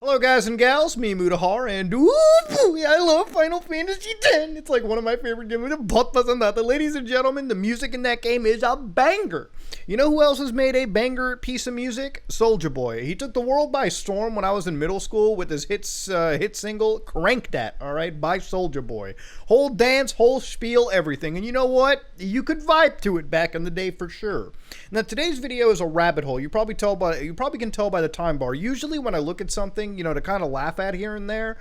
Hello guys and gals, me Mudahar, and I love Final Fantasy X. It's like one of my favorite games. But ladies and gentlemen, the music in that game is a banger. You know who else has made a banger piece of music? Soulja Boy. He took the world by storm when I was in middle school with his hit single, Crank That, alright, by Soulja Boy. Whole dance, whole spiel, everything. And you know what? You could vibe to it back in the day for sure. Now today's video is a rabbit hole. You probably can tell by the time bar. Usually when I look at something, you know, to kind of laugh at here and there,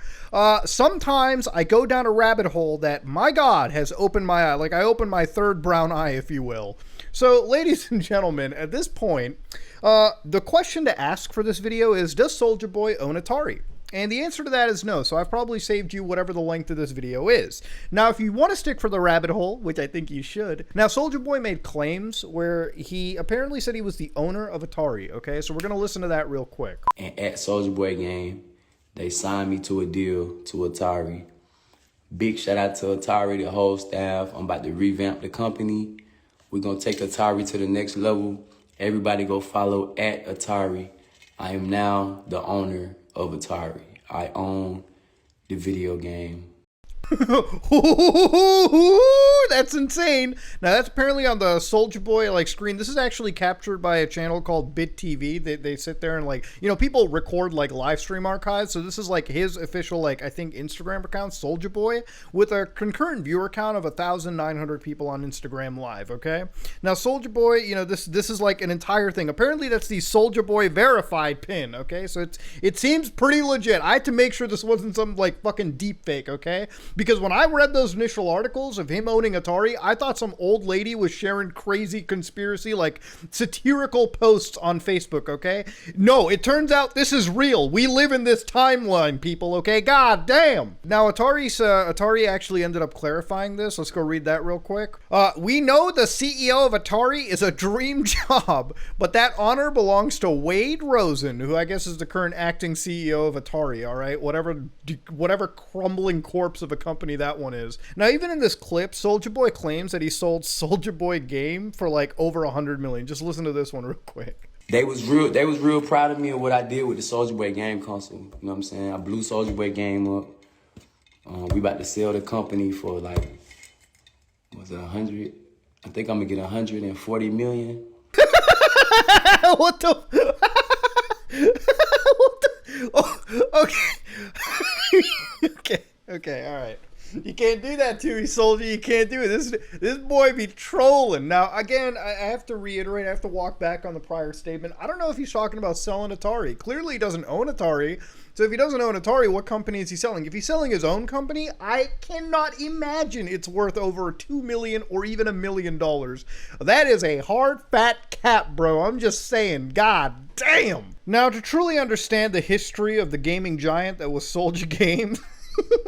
sometimes I go down a rabbit hole that, my God, has opened my eye. Like I opened my third brown eye, if you will. So, ladies and gentlemen, at this point, the question to ask for this video is, does Soulja Boy own Atari? And the answer to that is no, so I've probably saved you whatever the length of this video is. Now, if you want to stick for the rabbit hole, which I think you should, now Soulja Boy made claims where he apparently said he was the owner of Atari, okay? So we're going to listen to that real quick. And at Soulja Boy game, they signed me to a deal to Atari. Big shout out to Atari, the whole staff. I'm about to revamp the company. We're going to take Atari to the next level. Everybody go follow at Atari. I am now the owner of Atari. I own the video game. That's insane. Now that's apparently on the Soulja Boy screen. This is actually captured by a channel called Bit TV. They sit there and people record live stream archives. So this is his official I think Instagram account, Soulja Boy, with a concurrent viewer count of 1,900 people on Instagram Live. Okay. Now Soulja Boy, this is an entire thing. Apparently that's the Soulja Boy verified pin. Okay, so it seems pretty legit. I had to make sure this wasn't some fucking deep fake. Okay. Because when I read those initial articles of him owning Atari, I thought some old lady was sharing crazy conspiracy, satirical posts on Facebook, okay? No, it turns out this is real. We live in this timeline, people, okay? God damn. Now, Atari actually ended up clarifying this. Let's go read that real quick. We know the CEO of Atari is a dream job, but that honor belongs to Wade Rosen, who I guess is the current acting CEO of Atari, all right? Whatever crumbling corpse of a company that one is. Now, even in this clip, Soulja Boy claims that he sold Soulja Boy game for over 100 million. Just listen to this one real quick. They was real proud of me of what I did with the Soulja Boy game console. You know what I'm saying? I blew Soulja Boy game up. We about to sell the company for was it 100? I think I'm gonna get 140 million. What the? What the? Oh, okay. Okay, all right. You can't do that to me, Soulja. You can't do it. This boy be trolling. Now, again, I have to reiterate, I have to walk back on the prior statement. I don't know if he's talking about selling Atari. Clearly, he doesn't own Atari. So if he doesn't own Atari, what company is he selling? If he's selling his own company, I cannot imagine it's worth over $2 million or even $1 million. That is a hard, fat cap, bro. I'm just saying, god damn. Now, to truly understand the history of the gaming giant that was Soulja Games,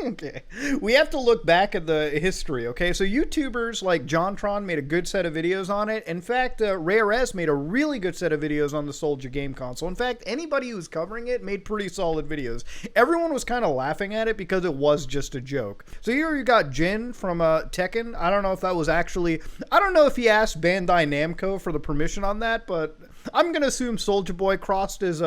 okay, we have to look back at the history, okay? So YouTubers like JonTron made a good set of videos on it. In fact, Rare S made a really good set of videos on the Soulja game console. In fact, anybody who's covering it made pretty solid videos. Everyone was kind of laughing at it because it was just a joke. So here you got Jin from Tekken. I don't know if that was actually, I don't know if he asked Bandai Namco for the permission on that, but I'm going to assume Soulja Boy crossed his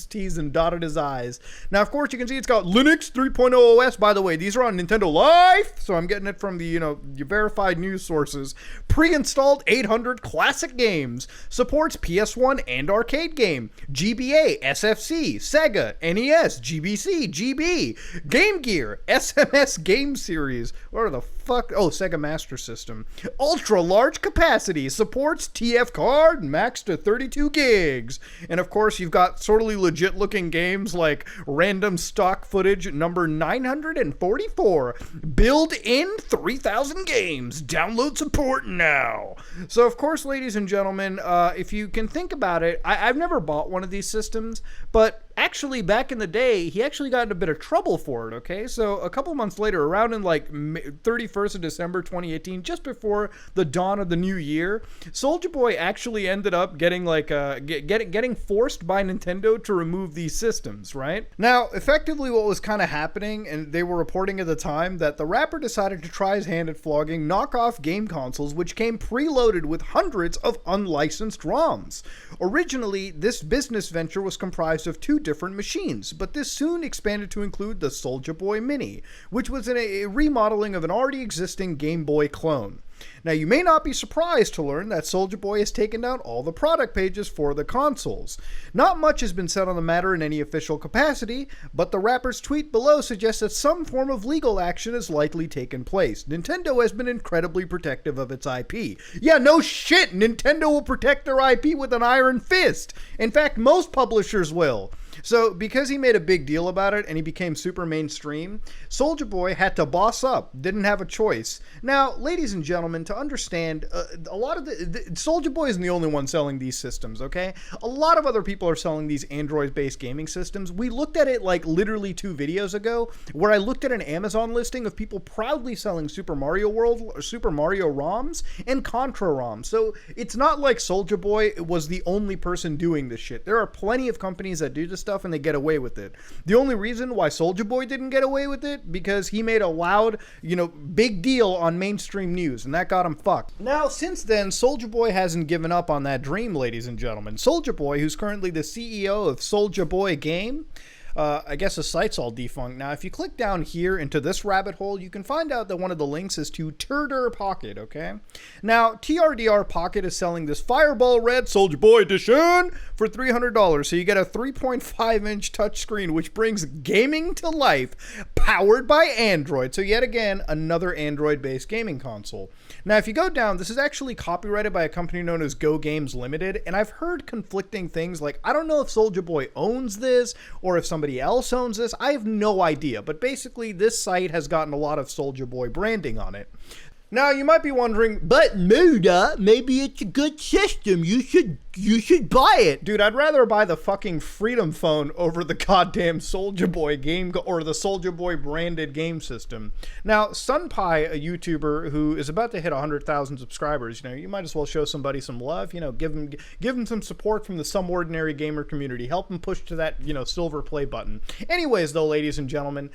T's and dotted his I's. Now, of course, you can see it's got Linux 3.0 OS. By the way, these are on Nintendo Life, so I'm getting it from the, your verified news sources. Pre-installed 800 classic games. Supports PS1 and arcade game. GBA, SFC, Sega, NES, GBC, GB, Game Gear, SMS game series. What the fuck? Oh, Sega Master System. Ultra large capacity. Supports TF card, max to 32 gigs. And of course, you've got sortly legit looking games like random stock footage number 944. Built-in 3,000 games. Download support now. So of course, ladies and gentlemen, if you can think about it, I've never bought one of these systems, but actually back in the day, he actually got in a bit of trouble for it, okay? So a couple months later, around in 31st of December 2018, just before the dawn of the new year, Soulja Boy actually ended up getting getting forced by Nintendo to remove these systems, right? Now, effectively what was kind of happening, and they were reporting at the time, that the rapper decided to try his hand at flogging knockoff game consoles which came preloaded with hundreds of unlicensed ROMs. Originally, this business venture was comprised of two different machines, but this soon expanded to include the Soulja Boy Mini, which was a remodeling of an already existing Game Boy clone. Now, you may not be surprised to learn that Soulja Boy has taken down all the product pages for the consoles. Not much has been said on the matter in any official capacity, but the rapper's tweet below suggests that some form of legal action has likely taken place. Nintendo has been incredibly protective of its IP. Yeah, no shit, Nintendo will protect their IP with an iron fist. In fact, most publishers will. So, because he made a big deal about it and he became super mainstream, Soulja Boy had to boss up, didn't have a choice. Now, ladies and gentlemen, to understand, a lot of Soulja Boy isn't the only one selling these systems, okay? A lot of other people are selling these Android-based gaming systems. We looked at it like literally 2 videos ago, where I looked at an Amazon listing of people proudly selling Super Mario World, or Super Mario ROMs, and Contra ROMs. So, it's not like Soulja Boy was the only person doing this shit. There are plenty of companies that do this stuff and they get away with it. The only reason why Soulja Boy didn't get away with it, because he made a loud, big deal on mainstream news, and that got him fucked. Now, since then, Soulja Boy hasn't given up on that dream, ladies and gentlemen. Soulja Boy, who's currently the CEO of Soulja Boy Game, I guess the site's all defunct now. If you click down here into this rabbit hole, you can find out that one of the links is to TRDR Pocket, okay? Now, TRDR Pocket is selling this Fireball Red Soulja Boy Edition for $300. So you get a 3.5-inch touchscreen, which brings gaming to life, powered by Android. So yet again, another Android-based gaming console. Now, if you go down, this is actually copyrighted by a company known as Go Games Limited, and I've heard conflicting things like, I don't know if Soulja Boy owns this, or if somebody else owns this. I have no idea, but basically this site has gotten a lot of Soulja Boy branding on it. Now, you might be wondering, but Muda, maybe it's a good system. You should buy it. Dude, I'd rather buy the fucking Freedom Phone over the goddamn Soulja Boy game, or the Soulja Boy branded game system. Now, Sunpie, a YouTuber who is about to hit 100,000 subscribers, you might as well show somebody some love, give him some support from the Some Ordinary Gamer community. Help him push to that, silver play button. Anyways, though, ladies and gentlemen,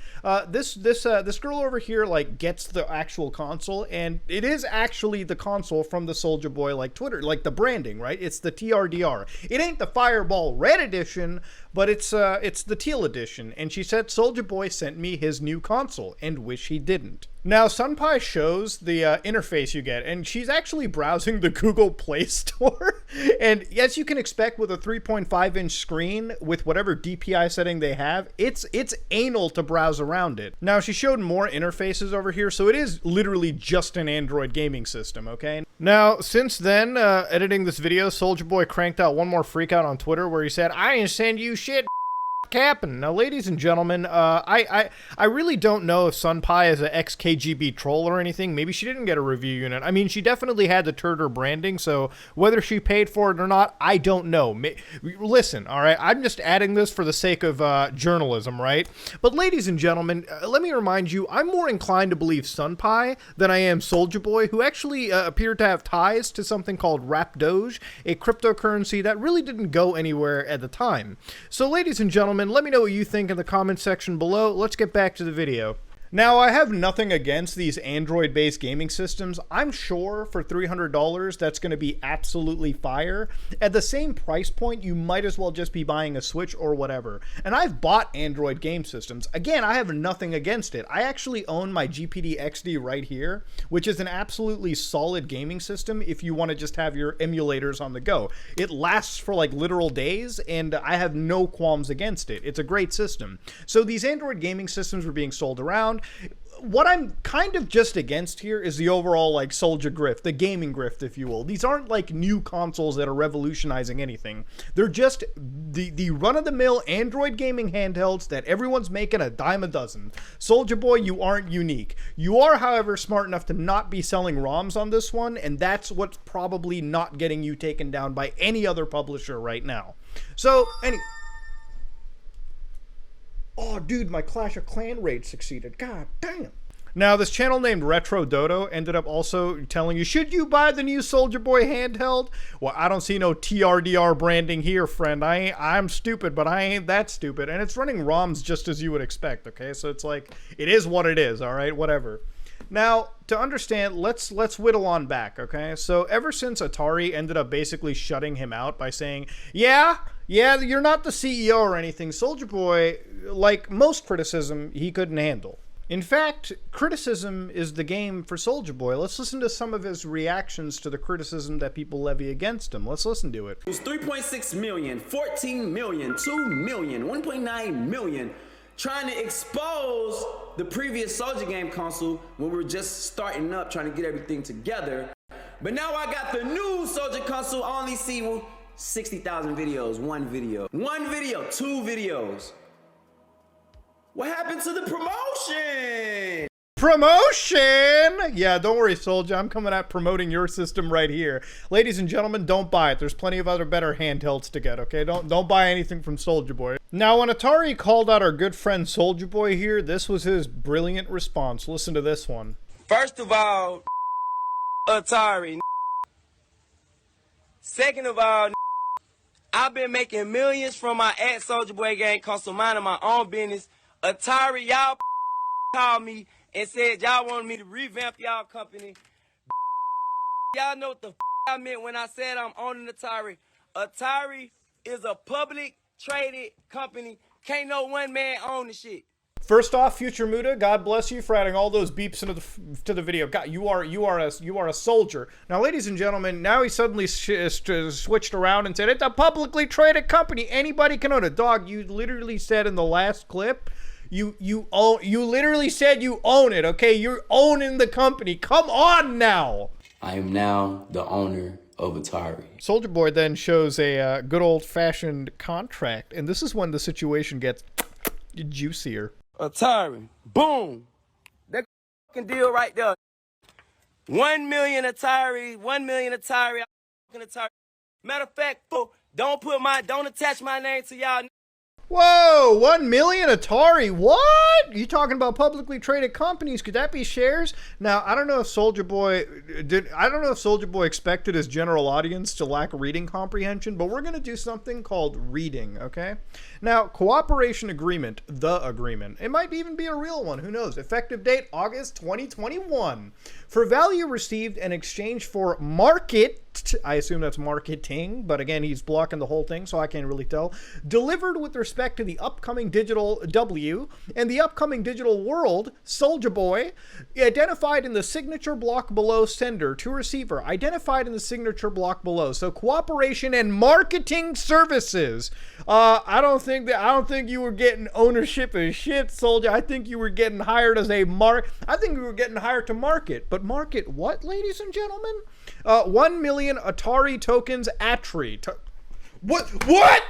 this girl over here, gets the actual console, and it is actually the console from the Soulja Boy, Twitter, the branding, right? It's the TRDR. It ain't the Fireball Red edition, but it's the teal edition. And she said Soulja Boy sent me his new console, and wish he didn't. Now, Sunpie shows the interface you get, and she's actually browsing the Google Play Store. And as you can expect with a 3.5-inch screen, with whatever DPI setting they have, it's anal to browse around it. Now, she showed more interfaces over here, so it is literally just an Android gaming system, okay? Now, since then, editing this video, Soulja Boy cranked out one more freak out on Twitter where he said, "I ain't send you shit, capping." Now, ladies and gentlemen, I really don't know if Sunpie is an ex-KGB troll or anything. Maybe she didn't get a review unit. I mean, she definitely had the TRDR branding, so whether she paid for it or not, I don't know. Listen, all right, I'm just adding this for the sake of journalism, right? But ladies and gentlemen, let me remind you, I'm more inclined to believe Sunpie than I am Soulja Boy, who actually appeared to have ties to something called Rap Doge, a cryptocurrency that really didn't go anywhere at the time. So, ladies and gentlemen, let me know what you think in the comment section below. Let's get back to the video. Now, I have nothing against these Android-based gaming systems. I'm sure for $300, that's going to be absolutely fire. At the same price point, you might as well just be buying a Switch or whatever. And I've bought Android game systems. Again, I have nothing against it. I actually own my GPD XD right here, which is an absolutely solid gaming system if you want to just have your emulators on the go. It lasts for literal days, and I have no qualms against it. It's a great system. So these Android gaming systems were being sold around. What I'm kind of just against here is the overall Soulja grift, the gaming grift, if you will. These aren't new consoles that are revolutionizing anything. They're just the run-of-the-mill Android gaming handhelds that everyone's making a dime a dozen. Soulja Boy, you aren't unique. You are, however, smart enough to not be selling ROMs on this one, and that's what's probably not getting you taken down by any other publisher right now. So, oh, dude, my Clash of Clan raid succeeded. God damn. Now, this channel named Retro Dodo ended up also telling you, should you buy the new Soulja Boy handheld? Well, I don't see no TRDR branding here, friend. I'm stupid, but I ain't that stupid. And it's running ROMs just as you would expect, okay? So it's it is what it is, all right? Whatever. Now, to understand, let's whittle on back, okay? So ever since Atari ended up basically shutting him out by saying, yeah, Yeah, you're not the CEO or anything. Soulja Boy, like most criticism, he couldn't handle. In fact, criticism is the game for Soulja Boy. Let's listen to some of his reactions to the criticism that people levy against him. Let's listen to it. It was 3.6 million, 14 million, 2 million, 1.9 million, trying to expose the previous Soulja game console when we were just starting up, trying to get everything together. But now I got the new Soulja console. I only see 60,000 videos, one video, two videos. What happened to the promotion? Promotion! Yeah, don't worry, Soulja. I'm coming at promoting your system right here. Ladies and gentlemen, don't buy it. There's plenty of other better handhelds to get, okay? Don't buy anything from Soulja Boy. Now, when Atari called out our good friend Soulja Boy here, this was his brilliant response. Listen to this one. First of all, Atari. Second of all, I've been making millions from my Soulja Boy game console, minding my own business. Atari, y'all called me and said y'all wanted me to revamp y'all company. Y'all know what the I meant when I said I'm owning Atari. Atari is a public traded company. Can't no one man own the shit. First off, Future Muda, God bless you for adding all those beeps to the video. God, you are a soldier. Now, ladies and gentlemen, now he suddenly switched around and said it's a publicly traded company. Anybody can own it. Dog, you literally said in the last clip, you literally said you own it. Okay, you're owning the company. Come on now. I am now the owner of Atari. Soulja Boy then shows a good old-fashioned contract, and this is when the situation gets juicier. Atari, boom. That fucking deal right there. 1 million Atari, 1 million Atari, Atari. Matter of fact, don't attach my name to y'all. Whoa, 1 million Atari, what? You talking about publicly traded companies? Could that be shares? Now, I don't know if Soulja Boy expected his general audience to lack reading comprehension, but we're going to do something called reading, okay? Now, cooperation agreement, the agreement. It might even be a real one, who knows? Effective date, August 2021. For value received in exchange for market, I assume that's marketing, but again, he's blocking the whole thing, so I can't really tell. Delivered with respect to the upcoming digital W and the upcoming digital world, Soulja Boy, identified in the signature block below, sender to receiver, identified in the signature block below. So cooperation and marketing services. I don't think you were getting ownership of shit, Soulja. I think you were getting hired as I think you were getting hired to market. But market what, ladies and gentlemen? 1 million Atari tokens Atari. What?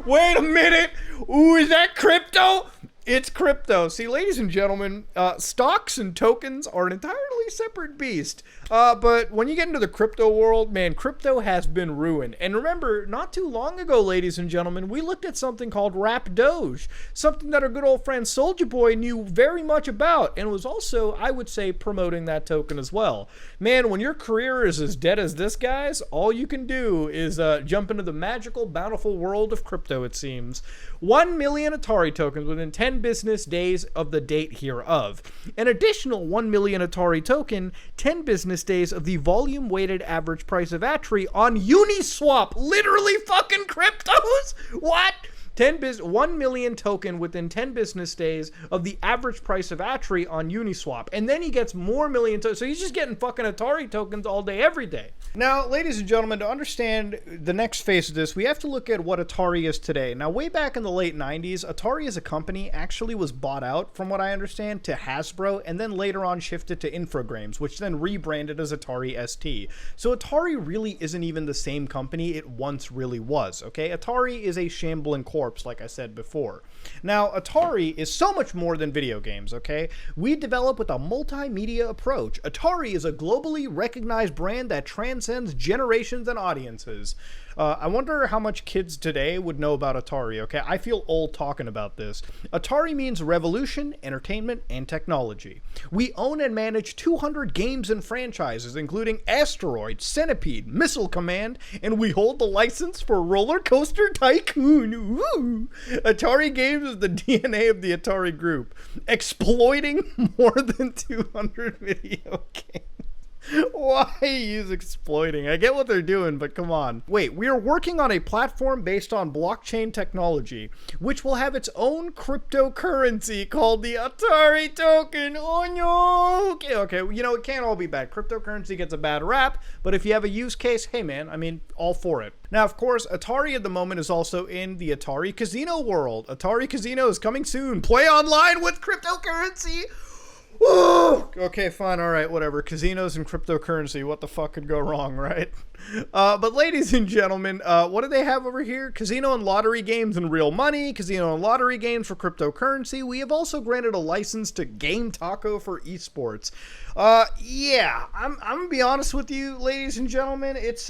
Wait a minute. Ooh, is that crypto? It's crypto. See, ladies and gentlemen, stocks and tokens are an entirely separate beast. But when you get into the crypto world, man, crypto has been ruined. And remember, not too long ago, ladies and gentlemen, we looked at something called Rap Doge, something that our good old friend Soulja Boy knew very much about, and was also, I would say, promoting that token as well. Man, when your career is as dead as this guy's, all you can do is jump into the magical, bountiful world of crypto, it seems. 1 million Atari tokens within 10 business days of the date hereof. An additional 1 million Atari token, 10 business days of the volume weighted average price of Atari on Uniswap. Literally fucking cryptos? What? 1 million token within 10 business days of the average price of Atari on Uniswap. And then he gets more million tokens. So he's just getting fucking Atari tokens all day, every day. Now, ladies and gentlemen, to understand the next phase of this, we have to look at what Atari is today. Now, way back in the late 90s, Atari as a company actually was bought out, from what I understand, to Hasbro, and then later on shifted to Infogrames, which then rebranded as Atari ST. So Atari really isn't even the same company it once really was, okay? Atari is a shambling corpse, like I said before. Now, Atari is so much more than video games, okay? We develop with a multimedia approach. Atari is a globally recognized brand that transcends generations and audiences. I wonder how much kids today would know about Atari, okay? I feel old talking about this. Atari means revolution, entertainment, and technology. We own and manage 200 games and franchises, including Asteroid, Centipede, Missile Command, and we hold the license for Roller Coaster Tycoon. Ooh. Atari Games is the DNA of the Atari Group, exploiting more than 200 video games. Why use exploiting? I get what they're doing, but come on. Wait, we are working on a platform based on blockchain technology, which will have its own cryptocurrency called the Atari Token. Oh no! Okay, you know, it can't all be bad. Cryptocurrency gets a bad rap, but if you have a use case, hey man, I mean, all for it. Now, of course, Atari at the moment is also in the Atari Casino world. Atari Casino is coming soon. Play online with cryptocurrency. Woo! Okay, fine, all right, whatever. Casinos and cryptocurrency, what the fuck could go wrong, right? But ladies and gentlemen, what do they have over here? Casino and lottery games and real money, casino and lottery games for cryptocurrency. We have also granted a license to Game Taco for esports. Yeah, I'm gonna be honest with you, ladies and gentlemen, it's,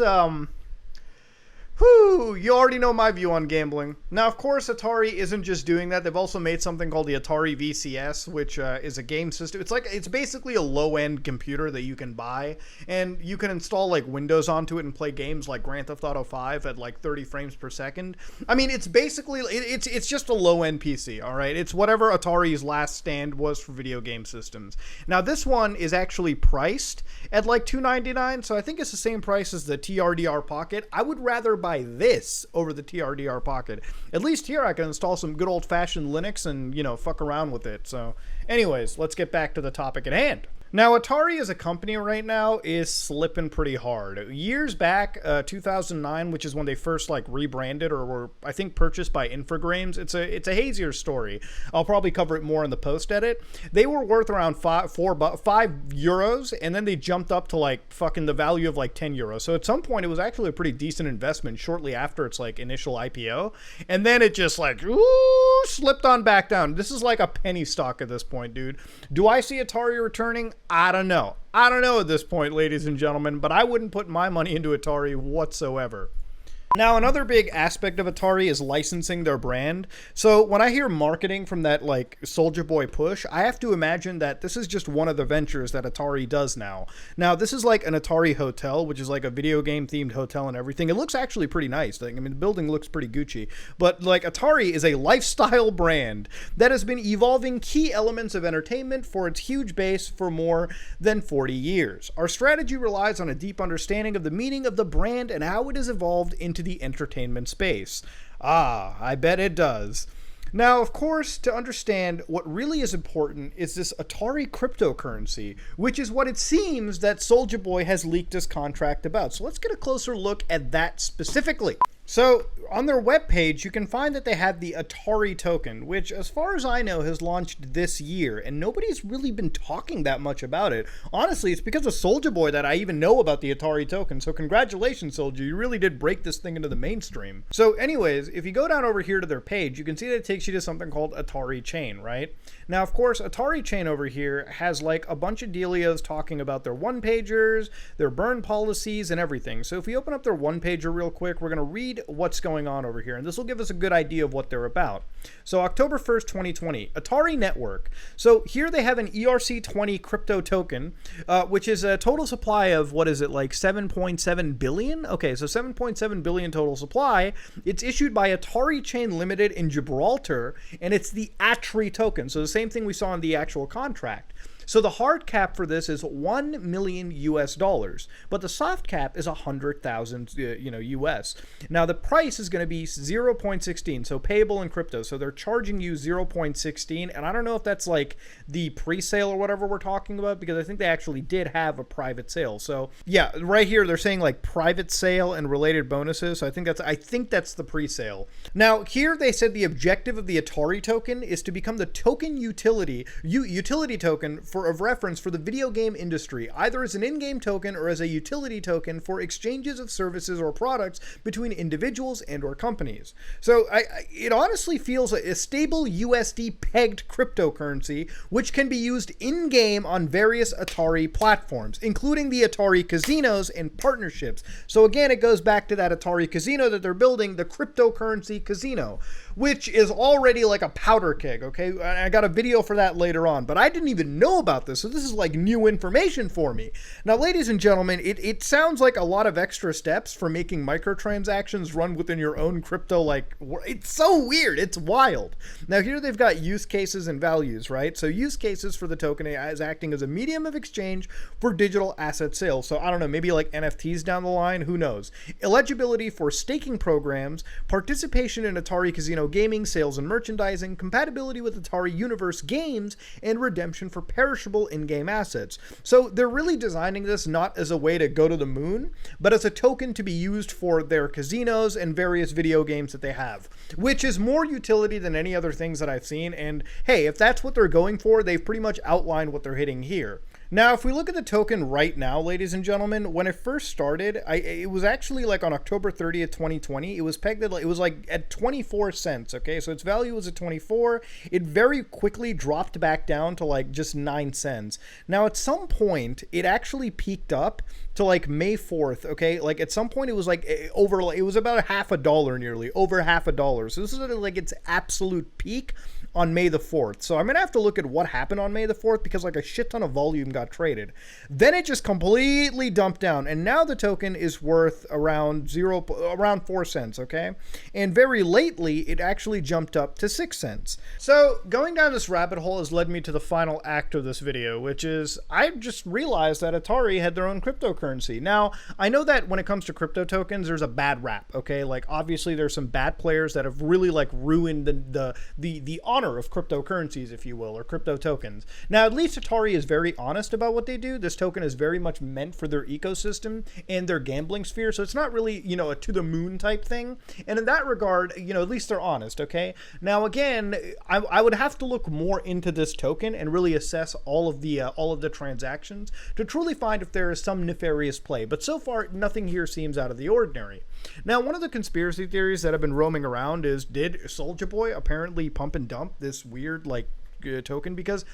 whew, you already know my view on gambling. Now, of course, Atari isn't just doing that. They've also made something called the Atari VCS, which is a game system. It's basically a low-end computer that you can buy, and you can install like Windows onto it and play games like Grand Theft Auto 5 at like 30 frames per second. I mean, it's basically it's just a low-end PC. All right, it's whatever Atari's last stand was for video game systems. Now, this one is actually priced at like $299, so I think it's the same price as the TRDR Pocket. I would rather buy this over the TRDR Pocket. At least here I can install some good old-fashioned Linux and, you know, fuck around with it. So anyways, let's get back to the topic at hand. Now, Atari as a company right now is slipping pretty hard. Years back, 2009, which is when they first like rebranded or were, I think, purchased by Infogrames. It's a hazier story. I'll probably cover it more in the post edit. They were worth around five euros, and then they jumped up to like fucking the value of like 10 euros. So at some point, it was actually a pretty decent investment shortly after its like initial IPO, and then it just like slipped on back down. This is like a penny stock at this point, dude. Do I see Atari returning? I don't know. I don't know at this point, ladies and gentlemen, but I wouldn't put my money into Atari whatsoever. Now, another big aspect of Atari is licensing their brand. So when I hear marketing from that like Soulja Boy push, I have to imagine that this is just one of the ventures that Atari does now. Now, this is like an Atari hotel, which is like a video game themed hotel and everything. It looks actually pretty nice. I mean, the building looks pretty Gucci, but like Atari is a lifestyle brand that has been evolving key elements of entertainment for its huge base for more than 40 years. Our strategy relies on a deep understanding of the meaning of the brand and how it has evolved into the entertainment space. Ah, I bet it does. Now, of course, to understand what really is important is this Atari cryptocurrency, which is what it seems that Soulja Boy has leaked his contract about. So let's get a closer look at that specifically. So on their webpage, you can find that they have the Atari Token, which, as far as I know, has launched this year, and nobody's really been talking that much about it. Honestly, it's because of Soulja Boy that I even know about the Atari Token, so congratulations, Soulja. You really did break this thing into the mainstream. So anyways, if you go down over here to their page, you can see that it takes you to something called Atari Chain, right? Now, of course, Atari Chain over here has like a bunch of dealios talking about their one-pagers, their burn policies, and everything. So if we open up their one-pager real quick, we're going to read what's going on over here, and this will give us a good idea of what they're about. So October 1st, 2020, Atari Network. So here they have an ERC20 crypto token, which is a total supply of, what is it, like 7.7 billion? Okay, so 7.7 billion total supply. It's issued by Atari Chain Limited in Gibraltar, and it's the Atari token. So the same thing we saw in the actual contract. So the hard cap for this is $1 million US, but the soft cap is 100,000 US. Now the price is going to be 0.16, so payable in crypto. So they're charging you 0.16, and I don't know if that's like the pre-sale or whatever we're talking about, because I think they actually did have a private sale. So yeah, right here they're saying like private sale and related bonuses. So I think that's the pre-sale. Now here they said the objective of the Atari token is to become the token utility token of reference for the video game industry, either as an in-game token or as a utility token for exchanges of services or products between individuals and or companies. So it honestly feels like a stable USD pegged cryptocurrency which can be used in-game on various Atari platforms, including the Atari casinos and partnerships. So again, it goes back to that Atari casino that they're building, the cryptocurrency casino, which is already like a powder keg, okay? I got a video for that later on, but I didn't even know about this, so this is like new information for me. Now, ladies and gentlemen, it sounds like a lot of extra steps for making microtransactions run within your own crypto, like, it's so weird, it's wild. Now, here they've got use cases and values, right? So use cases for the token as acting as a medium of exchange for digital asset sales. So I don't know, maybe like NFTs down the line, who knows? Eligibility for staking programs, participation in Atari Casino gaming, sales and merchandising, compatibility with Atari Universe games, and redemption for perishable in-game assets. So they're really designing this not as a way to go to the moon, but as a token to be used for their casinos and various video games that they have, which is more utility than any other things that I've seen. And hey, if that's what they're going for, they've pretty much outlined what they're hitting here. Now, if we look at the token right now, ladies and gentlemen, when it first started, it was actually like on October 30th, 2020, it was pegged at, it was like at 24 cents, okay? So its value was at 24. It very quickly dropped back down to like just 9 cents. Now, at some point, it actually peaked up to like May 4th, okay? Like at some point, it was like it was about $0.50 nearly, over $0.50. So this is like its absolute peak on May the 4th. So I'm gonna have to look at what happened on May the 4th because like a shit ton of volume got traded. Then it just completely dumped down, and now the token is worth around 4 cents, okay? And very lately, it actually jumped up to 6 cents. So going down this rabbit hole has led me to the final act of this video, which is I just realized that Atari had their own cryptocurrency. Now, I know that when it comes to crypto tokens, there's a bad rap, okay? Like obviously there's some bad players that have really like ruined the honor of cryptocurrencies, if you will, or crypto tokens. Now, at least Atari is very honest about what they do. This token is very much meant for their ecosystem and their gambling sphere, so it's not really, you know, a to the moon type thing. And in that regard, you know, at least they're honest, okay? Now, again, I would have to look more into this token and really assess all of the transactions to truly find if there is some nefarious play. But so far, nothing here seems out of the ordinary. Now, one of the conspiracy theories that have been roaming around is, did Soulja Boy apparently pump and dump this weird, like, token? Because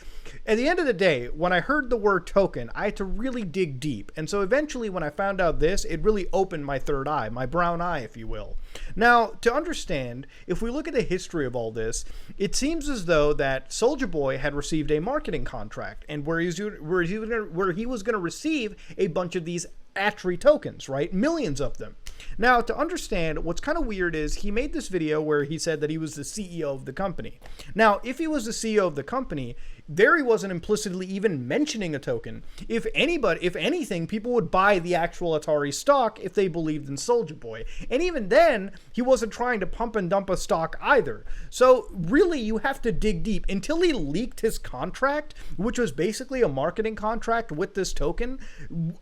at the end of the day, when I heard the word token, I had to really dig deep. And so eventually when I found out this, it really opened my third eye, my brown eye, if you will. Now, to understand, if we look at the history of all this, it seems as though that Soulja Boy had received a marketing contract, and where he was going to receive a bunch of these Atari tokens, right? Millions of them. Now, to understand, what's kind of weird is he made this video where he said that he was the CEO of the company. Now, if he was the CEO of the company, there he wasn't implicitly even mentioning a token. If anything, people would buy the actual Atari stock if they believed in Soulja Boy. And even then, he wasn't trying to pump and dump a stock either. So really, you have to dig deep. Until he leaked his contract, which was basically a marketing contract with this token,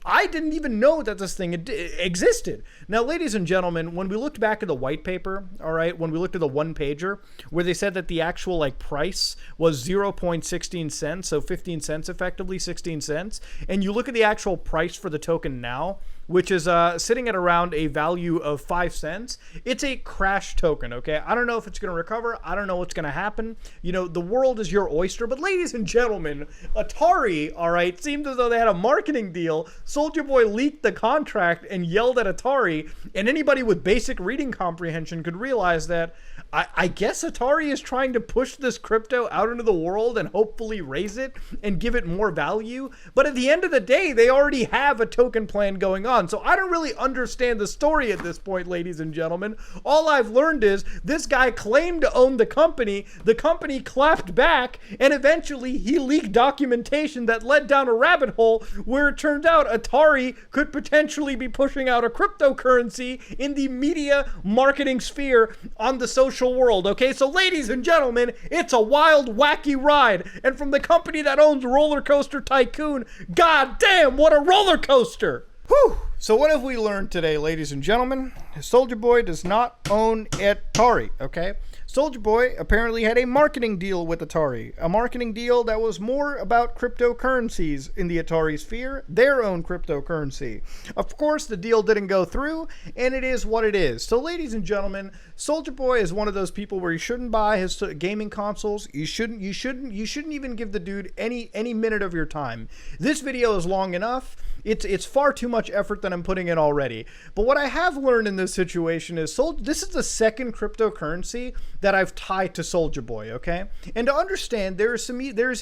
I didn't even know that this thing existed. Now, ladies and gentlemen, when we looked back at the white paper, all right, when we looked at the one pager, where they said that the actual like price was 0.16 cents, so 15 cents effectively, 16 cents, and you look at the actual price for the token now, which is sitting at around a value of 5 cents. It's a crash token, okay? I don't know if it's going to recover. I don't know what's going to happen. You know, the world is your oyster. But ladies and gentlemen, Atari, all right, seemed as though they had a marketing deal. Soulja Boy leaked the contract and yelled at Atari, and anybody with basic reading comprehension could realize that I guess Atari is trying to push this crypto out into the world and hopefully raise it and give it more value. But at the end of the day, they already have a token plan going on. So I don't really understand the story at this point, ladies and gentlemen. All I've learned is this guy claimed to own the company clapped back, and eventually he leaked documentation that led down a rabbit hole where it turned out Atari could potentially be pushing out a cryptocurrency in the media marketing sphere on the social world, okay? So ladies and gentlemen, it's a wild, wacky ride. And from the company that owns Roller Coaster Tycoon, god damn, what a roller coaster! Whew! So what have we learned today, ladies and gentlemen? Soulja Boy does not own Atari, okay? Soulja Boy apparently had a marketing deal with Atari, a marketing deal that was more about cryptocurrencies in the Atari sphere, their own cryptocurrency. Of course, the deal didn't go through, and it is what it is. So, ladies and gentlemen, Soulja Boy is one of those people where you shouldn't buy his gaming consoles. You shouldn't even give the dude any minute of your time. This video is long enough. It's far too much effort that I'm putting in already. But what I have learned in this situation is this is the second cryptocurrency that I've tied to Soulja Boy, okay? And to understand, there's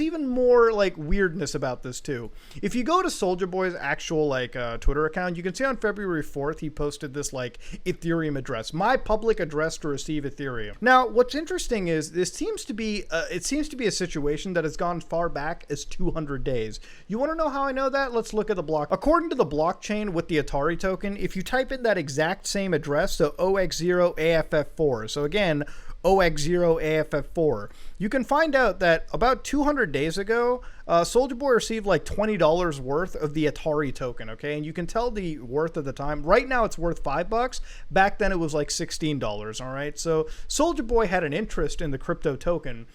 even more like weirdness about this too. If you go to Soulja Boy's actual like Twitter account, you can see on February 4th he posted this like Ethereum address, my public address to receive Ethereum. Now, what's interesting is this seems to be a situation that has gone far back as 200 days. You want to know how I know that? Let's look at the block. According to the blockchain with the Atari token, if you type in that exact same address, so OX0AFF4, so again, OX0AFF4, you can find out that about 200 days ago, Soulja Boy received like $20 worth of the Atari token, okay? And you can tell the worth at the time. Right now it's worth $5. Back then it was like $16, all right? So Soulja Boy had an interest in the crypto token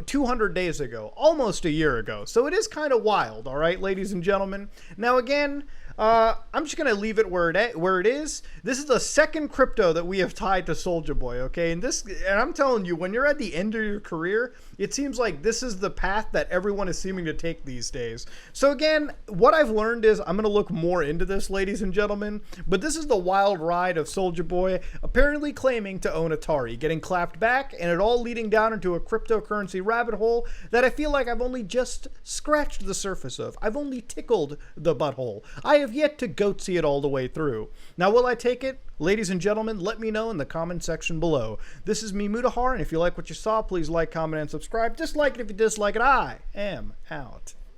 200 days ago, almost a year ago. So it is kind of wild, all right, ladies and gentlemen? Now again, I'm just gonna leave it where it is. This is the second crypto that we have tied to Soulja Boy, okay? And I'm telling you, when you're at the end of your career, it seems like this is the path that everyone is seeming to take these days. So again, what I've learned is I'm gonna look more into this, ladies and gentlemen. But this is the wild ride of Soulja Boy apparently claiming to own Atari, getting clapped back, and it all leading down into a cryptocurrency rabbit hole that I feel like I've only just scratched the surface of. I've only tickled the butthole. I have yet to goatsy it all the way through. Now, will I take it? Ladies and gentlemen, let me know in the comment section below. This is me, Mutahar, and if you like what you saw, please like, comment, and subscribe. Dislike it if you dislike it. I am out.